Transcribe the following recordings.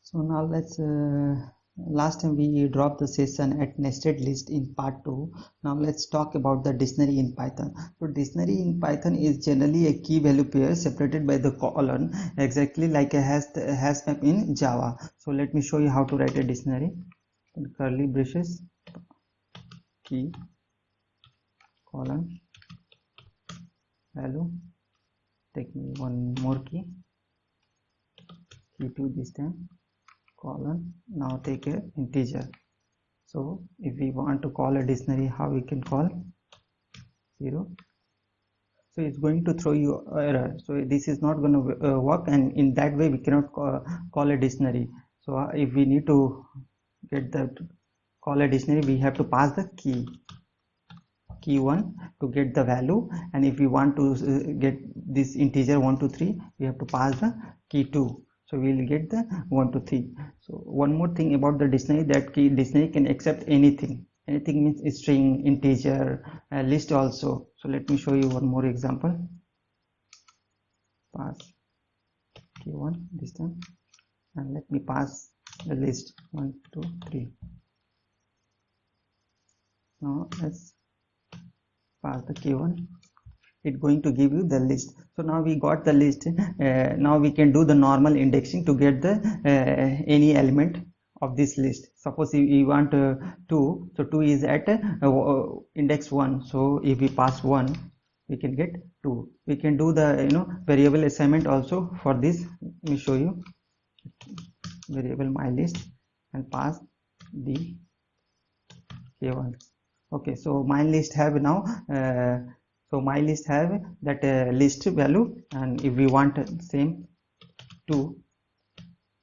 So now let's last time we dropped the session at nested list in part 2. Now let's talk about the dictionary in Python. So dictionary in Python is generally a key value pair separated by the colon, exactly like a hash map in Java. So let me show you how to write a dictionary. In curly braces, key colon value. Take me one more key 2 this time, colon. Now take a integer. So if we want to call a dictionary, how we can call 0? So it's going to throw you error. So this is not going to work, and in that way we cannot call a dictionary. So if we need to get the call a dictionary, we have to pass the key 1 to get the value, and if we want to get this integer 1 to 3, we have to pass the key 2. So we will get the 1 to 3. So one more thing about the dictionary, that dictionary can accept anything. Anything means string, integer, list also. So let me show you one more example. Pass key 1 this time, and let me pass the list 1 2 3. Now let's pass the key 1. It's going to give you the list. So now we got the list. Now we can do the normal indexing to get the any element of this list. Suppose we want 2, so 2 is at index 1. So if we pass 1, we can get 2. We can do the variable assignment also for this. Let me show you. Variable mylist and pass the k1. Okay, so mylist have now so mylist have that list value, and if we want same 2,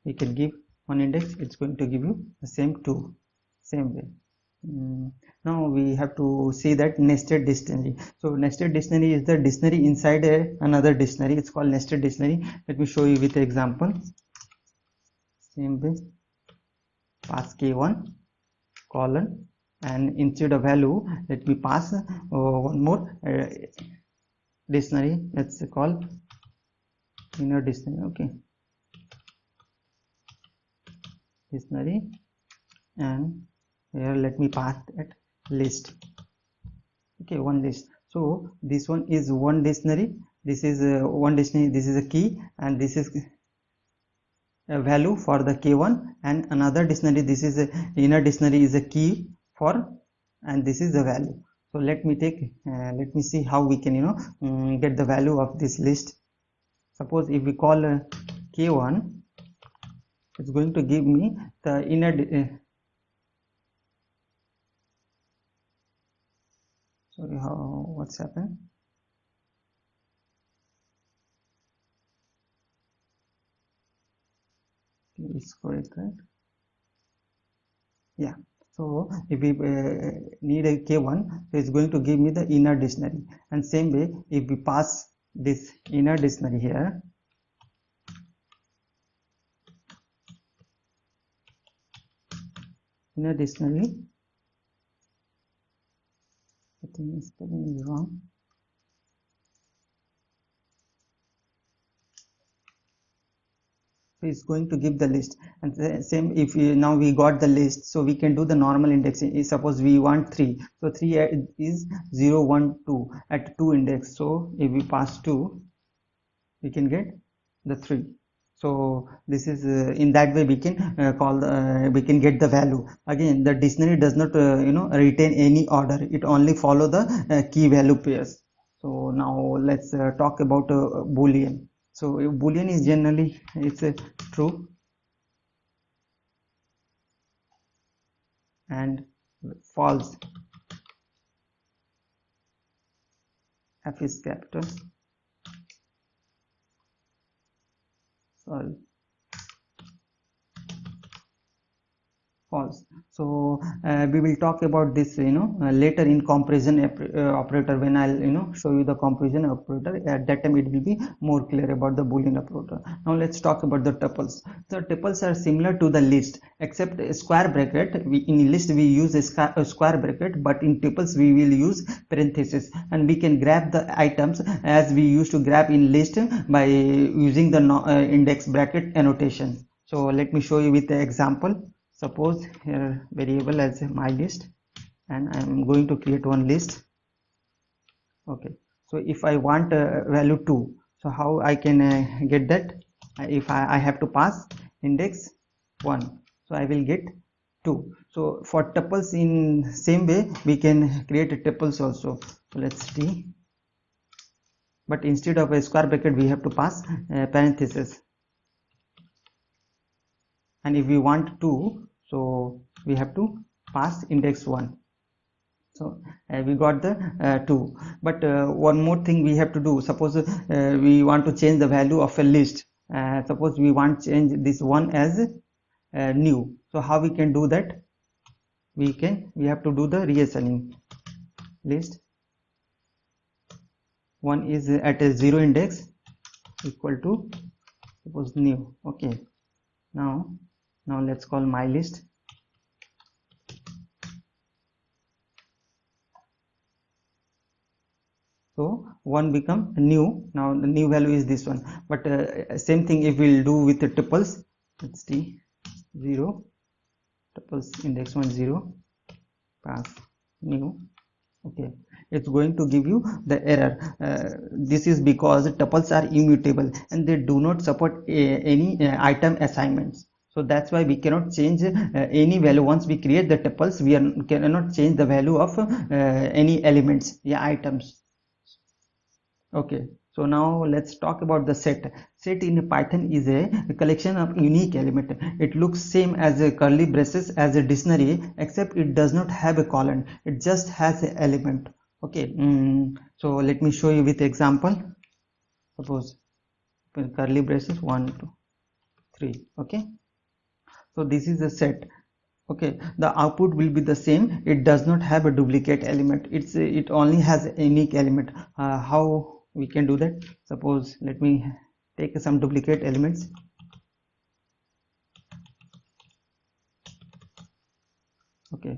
we can give one index. It's going to give you the same 2, same way. Now we have to see that nested dictionary. So nested dictionary is the dictionary inside another dictionary. It's called nested dictionary. Let me show you with example. Same way, pass k1 colon, and instead of value, let me pass one more dictionary. Let's call inner dictionary. Okay, dictionary, and here let me pass that list. Okay, one list. So this one is one dictionary. This is one dictionary. This is a key, and this is a value for the k1, and another dictionary, this is a inner dictionary, is a key for, and this is the value. So let me see how we can get the value of this list. Suppose if we call k1, it's going to give me the inner sorry, what's happened? It's correct, right? Yeah. So if we need a k1, so it's going to give me the inner dictionary. And same way, if we pass this inner dictionary here, inner dictionary, I think spelling is wrong. So it's going to give the list, and the same if now we got the list, so we can do the normal indexing. Suppose we want 3, so 3 is 0 1 2 at 2 index. So if we pass 2, we can get the 3. So this is in that way we can we can get the value. Again, the dictionary does not retain any order. It only follow the key value pairs. So now let's talk about boolean. So boolean is generally, it's a true and false. F is capital, sorry, false. So we will talk about this later in comparison operator, when I'll show you the comparison operator. At that time it will be more clear about the Boolean operator. Now let's talk about the tuples. So tuples are similar to the list, except a square bracket. In list we use a square bracket, but in tuples we will use parenthesis, and we can grab the items as we used to grab in list by using the index bracket annotation. So let me show you with the example. Suppose here variable as my list, and I am going to create one list. Okay, so if I want value 2, so how I can get that? If I have to pass index 1, so I will get 2. So for tuples in same way we can create a tuples also. So let's see, but instead of a square bracket we have to pass parenthesis, and if we want 2, so we have to pass index 1. So we got the 2, but one more thing we have to do. Suppose we want to change the value of a list. Suppose we want to change this one as new. So how we can do that? We have to do the reassigning. List 1 is at a 0 index equal to, suppose, new. Okay, now let's call my list. So 1 become new. Now the new value is this one, but same thing if we'll do with the tuples. Let's see, 0 tuples index 1 0 pass new. Okay, it's going to give you the error. This is because tuples are immutable and they do not support any item assignments. So that's why we cannot change any value. Once we create the tuples, we cannot change the value of any elements, items. Okay, so now let's talk about the set. Set in Python is a collection of unique element. It looks same as a curly braces as a dictionary, except it does not have a colon. It just has an element. Okay, so let me show you with example. Suppose curly braces 1 2 3. Okay, so this is a set. Okay, the output will be the same. It does not have a duplicate element. It only has a unique element. How we can do that? Suppose let me take some duplicate elements. Okay,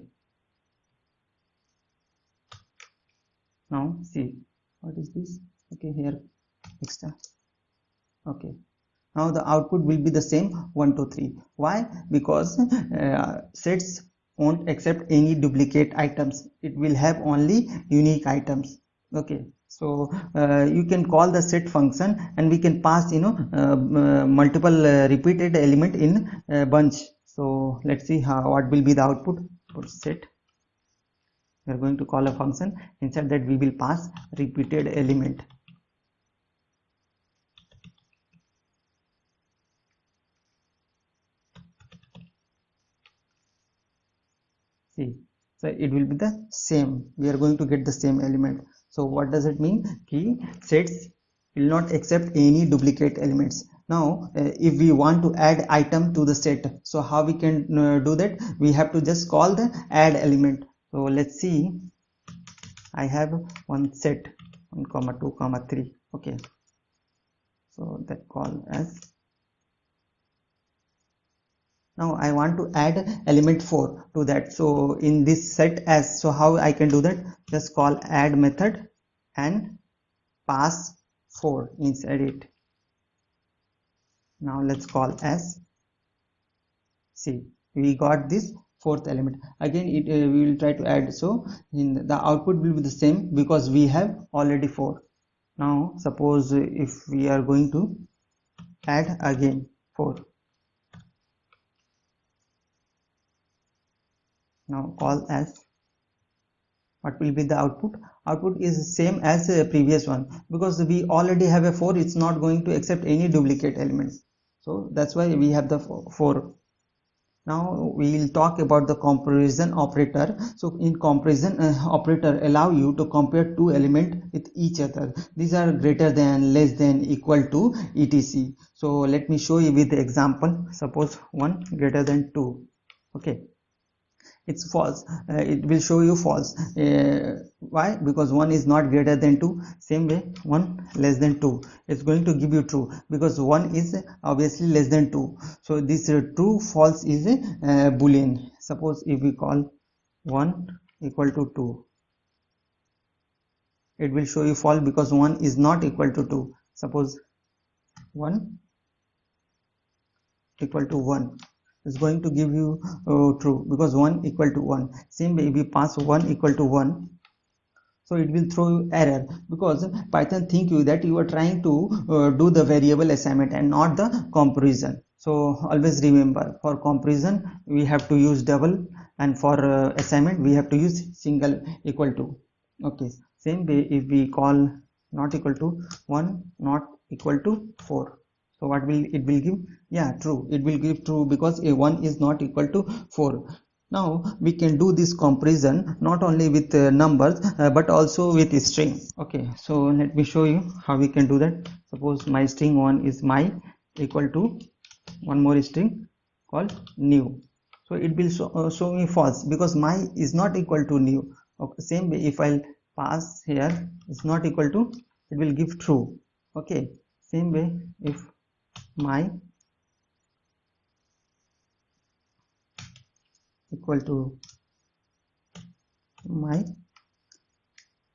now see what is this. Okay, here extra. Okay, now the output will be the same 1 2 3. Why? Because sets won't accept any duplicate items. It will have only unique items. Okay, so you can call the set function, and we can pass multiple repeated element in bunch. So let's see what will be the output for set. We are going to call a function. Inside that we will pass repeated element. See, so it will be the same. We are going to get the same element. So what does it mean? Key sets will not accept any duplicate elements. Now if we want to add item to the set, so how we can do that? We have to just call the add element. So let's see, I have one set 1 comma 2 comma 3. Okay, so that call as. Now I want to add element 4 to that. So in this set as, so how I can do that? Just call add method and pass 4 inside it. Now let's call as. See, we got this fourth element. Again we will try to add. So in the output will be the same because we have already 4. Now suppose if we are going to add again 4. Now call as. What will be the output? Output is same as the previous one, because we already have a 4. It's not going to accept any duplicate elements. So that's why we have the 4. Now we will talk about the comparison operator. So in comparison operator allow you to compare two elements with each other. These are greater than, less than, equal to, etc. So let me show you with the example. Suppose 1 greater than 2. Okay, it's false. It will show you false. Why? Because 1 is not greater than 2. Same way, 1 less than 2, it's going to give you true, because 1 is obviously less than 2. So this true false is a boolean. Suppose if we call 1 equal to 2, it will show you false because 1 is not equal to 2. Suppose 1 equal to 1 is going to give you true, because 1 equal to 1. Same way, if we pass 1 equal to 1, so it will throw you error, because Python think you that you are trying to do the variable assignment and not the comparison. So always remember, for comparison we have to use double, and for assignment we have to use single equal to. Okay, same way, if we call not equal to 1 not equal to 4, so what will it will give? Yeah, true, it will give true, because a 1 is not equal to 4. Now we can do this comparison not only with numbers but also with string. Okay, so let me show you how we can do that. Suppose my string 1 is my equal to one more string called new. So it will show me false, because my is not equal to new. Okay, same way, if I'll pass here is not equal to, it will give true. Okay, same way, if my equal to my,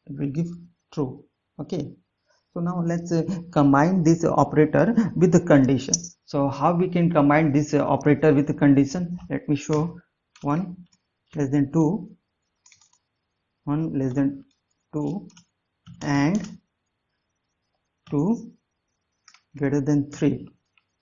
it will give true. Okay, so now let's combine this operator with the condition. So how we can combine this operator with the condition? Let me show. 1 less than 2, 1 less than 2, and 2 greater than 3.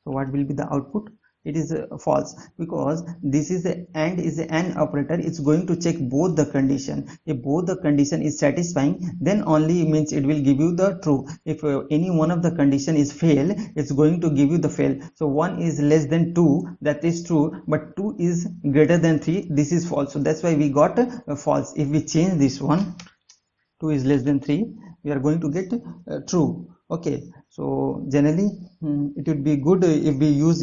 So what will be the output? It is false, because this is a AND is an operator. It's going to check both the condition. If both the condition is satisfying, then only means it will give you the true. If any one of the condition is fail, it's going to give you the fail. So 1 is less than 2, that is true, but 2 is greater than 3, this is false. So that's why we got false. If we change this one, 2 is less than 3, we are going to get true. Okay, so generally it would be good if we use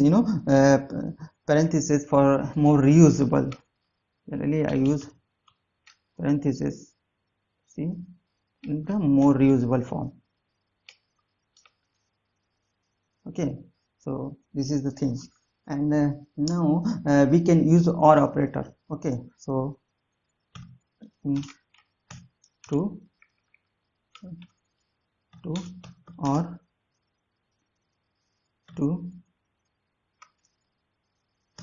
parenthesis for more reusable. Generally I use parenthesis, see, in the more reusable form. Okay, so this is the thing. And now we can use OR operator. Okay, so 2 or 2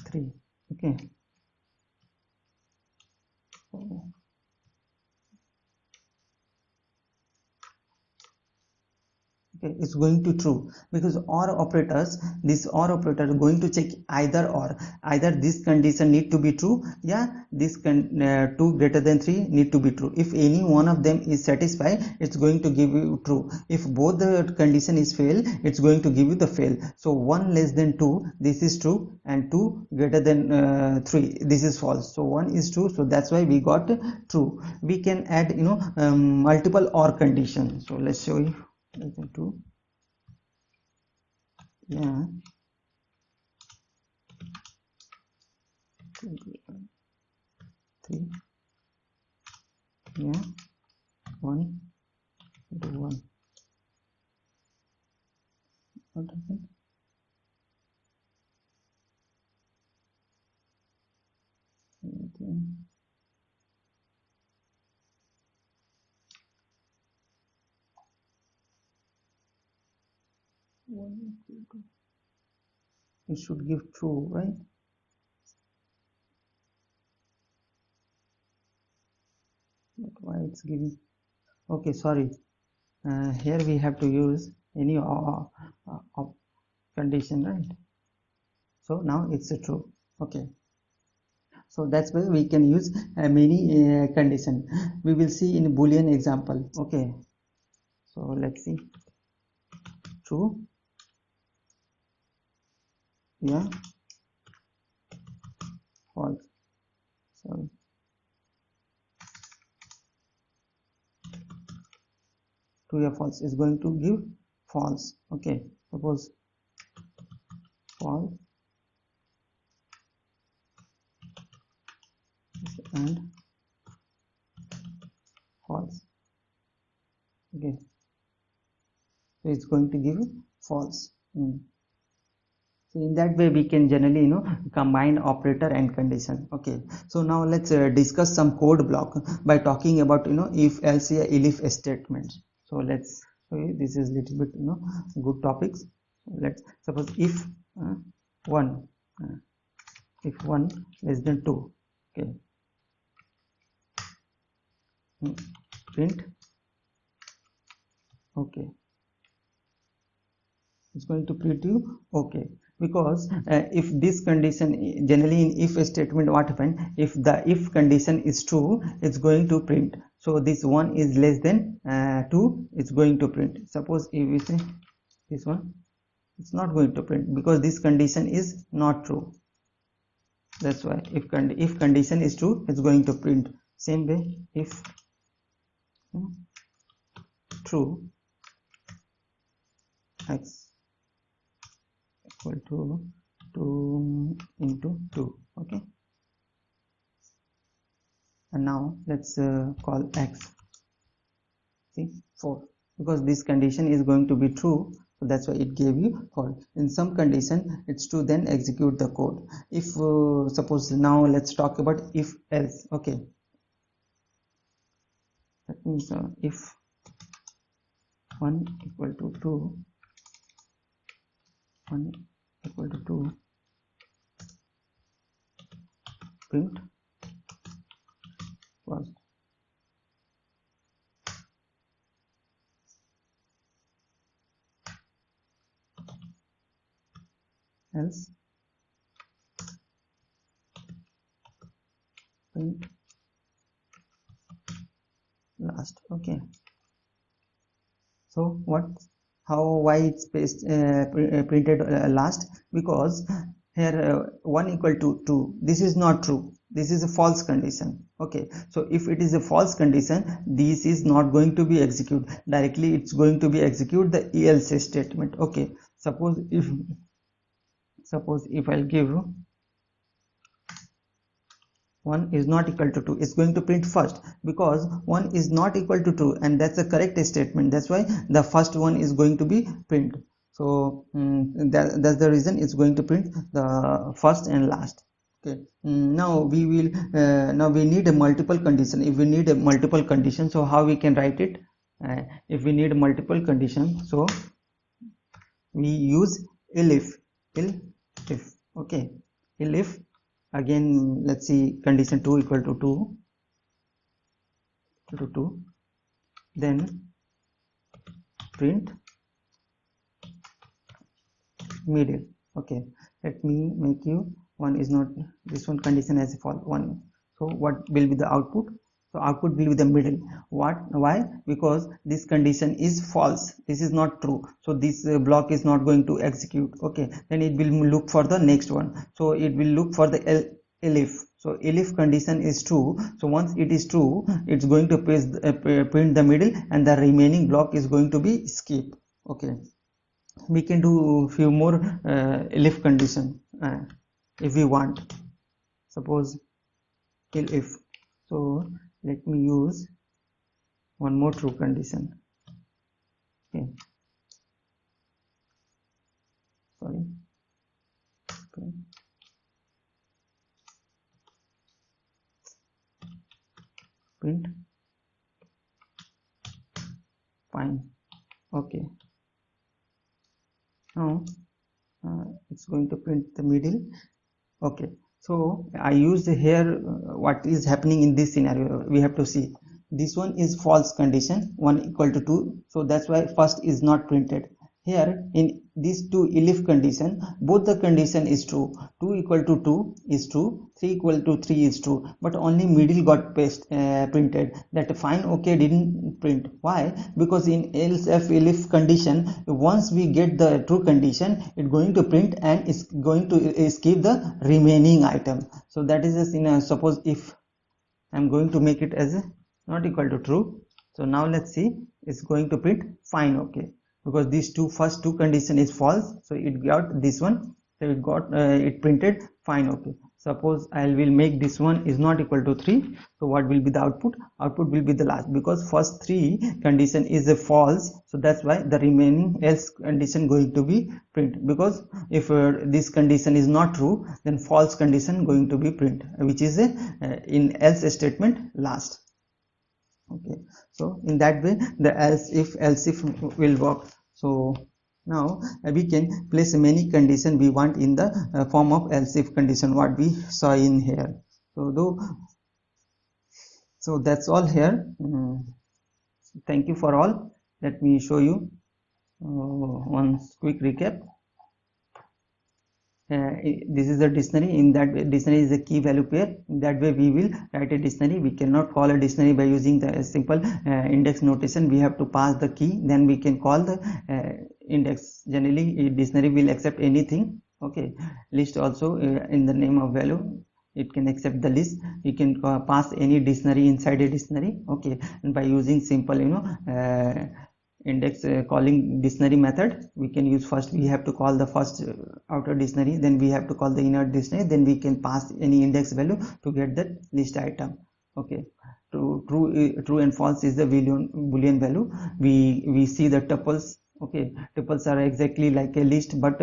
3. Okay, okay, it's going to true, because OR operators, this OR operator is going to check either or. Either this condition need to be true, yeah, this 2 greater than 3 need to be true. If any one of them is satisfied, it's going to give you true. If both the condition is fail, it's going to give you the fail. So 1 less than 2, this is true, and 2 greater than 3, this is false. So 1 is true, so that's why we got true. We can add multiple OR conditions. So let's show you. Less than 2, yeah, 3, yeah, 1 to 1. What happened? Okay. It should give true, right? But why it's giving? Okay, sorry. Here we have to use any condition, right? So now it's a true. Okay. So that's why we can use many condition. We will see in Boolean example. Okay. So let's see. True. Yeah. False. Sorry. True or false is going to give false. Okay. Suppose false. and false. Okay, so it's going to give false. So in that way we can generally combine operator and condition. Okay, so now let's discuss some code block by talking about if else elif statements. So let's this is little bit good topics. Let's suppose if one if 1 less than 2, okay, print, okay, it's going to print you okay, because if this condition, generally in if statement what happen, if the if condition is true, it's going to print. So this 1 is less than 2, it's going to print. Suppose if we say this one, it's not going to print because this condition is not true. That's why if condition is true, it's going to print. Same way, if true, x equal to 2 into 2. Okay, and now let's call x, see 4, because this condition is going to be true, so that's why it gave you false. In some condition it's true, then execute the code. If suppose now let's talk about if else. Okay, that means if 1 equal to 2, 1 equal to 2, print first, else print last. Okay, so why it's printed last? Because here 1 equal to 2, this is not true, this is a false condition. Okay, so if it is a false condition, this is not going to be executed directly, it's going to be execute the else statement. Okay, suppose if I'll give 1 is not equal to 2, it's going to print first, because 1 is not equal to 2 and that's a correct statement, that's why the first one is going to be print. So that's the reason it's going to print the first and last. Okay, now we will now we need a multiple condition. If we need a multiple condition, so how we can write it? If we need multiple condition, so we use elif. Okay, elif, again let's see, condition 2 equal to 2, then print middle. Okay, let me make you one is not, this one condition as false 1. So what will be the output? So output will be the middle. Why? Because this condition is false, this is not true, so this block is not going to execute. Okay, then it will look for the next one, so it will look for the elif. So elif condition is true, so once it is true, it's going to print the middle and the remaining block is going to be skip. Okay, we can do few more elif condition if we want. Suppose elif, so let me use one more true condition. Okay, sorry, okay, print fine. Okay, now it's going to print the middle. Okay, so I used here what is happening in this scenario. We have to see, this one is false condition, 1 equal to 2, so that's why first is not printed. Here in these two elif condition, both the condition is true, 2 equal to 2 is true, 3 equal to 3 is true, but only middle got printed. That fine okay didn't print. Why? Because in else if elif condition, once we get the true condition, it's going to print and it's going to skip the remaining item. So that is in suppose if I'm going to make it as a not equal to true, so now let's see, it's going to print fine okay, because these first two condition is false, so it got this one, so it got it printed fine okay. suppose I will make this one is not equal to 3, so what will be the output? Output will be the last, because first 3 condition is a false, so that's why the remaining else condition going to be print, because if this condition is not true, then false condition going to be print, which is a in else statement last. Okay, so in that way the else if will work. So now we can place many condition we want in the form of else if condition, what we saw in here. So that's all here. Thank you for all. Let me show you one quick recap. This is a dictionary. In that way, dictionary is a key value pair. In that way we will write a dictionary. We cannot call a dictionary by using the simple index notation. We have to pass the key, then we can call the index. Generally a dictionary will accept anything. Okay, list also in the name of value, it can accept the list. You can pass any dictionary inside a dictionary. Okay, and by using simple index calling dictionary method, we can use, first we have to call the first outer dictionary, then we have to call the inner dictionary, then we can pass any index value to get that list item. Okay, true and false is the boolean value. We see the tuples. Okay, tuples are exactly like a list, but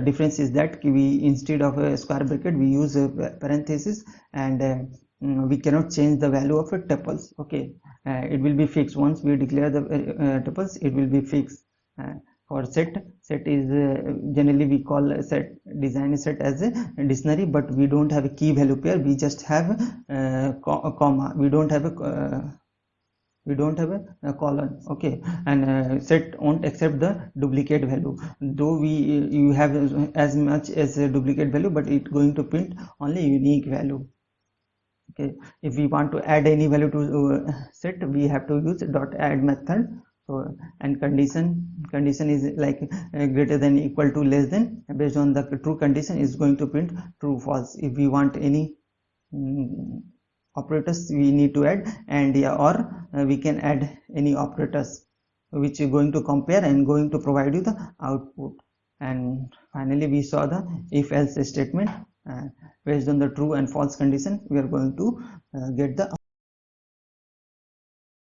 difference is that we, instead of a square bracket, we use a parenthesis, and we cannot change the value of a tuples. Okay, it will be fixed. Once we declare the tuples, it will be fixed. For set is generally we call a set, design a set as a dictionary, but we don't have a key value pair. We just have a comma. We don't have a colon. Okay, and set won't accept the duplicate value, though you have as much as a duplicate value, but it's going to print only unique value. Okay, if we want to add any value to set, we have to use dot add method. So, and condition is like greater than, equal to, less than. Based on the true condition is going to print true, false. If we want any operators, we need to add and or we can add any operators which is going to compare and going to provide you the output. And finally we saw the if else statement. Based on the true and false condition, we are going to get the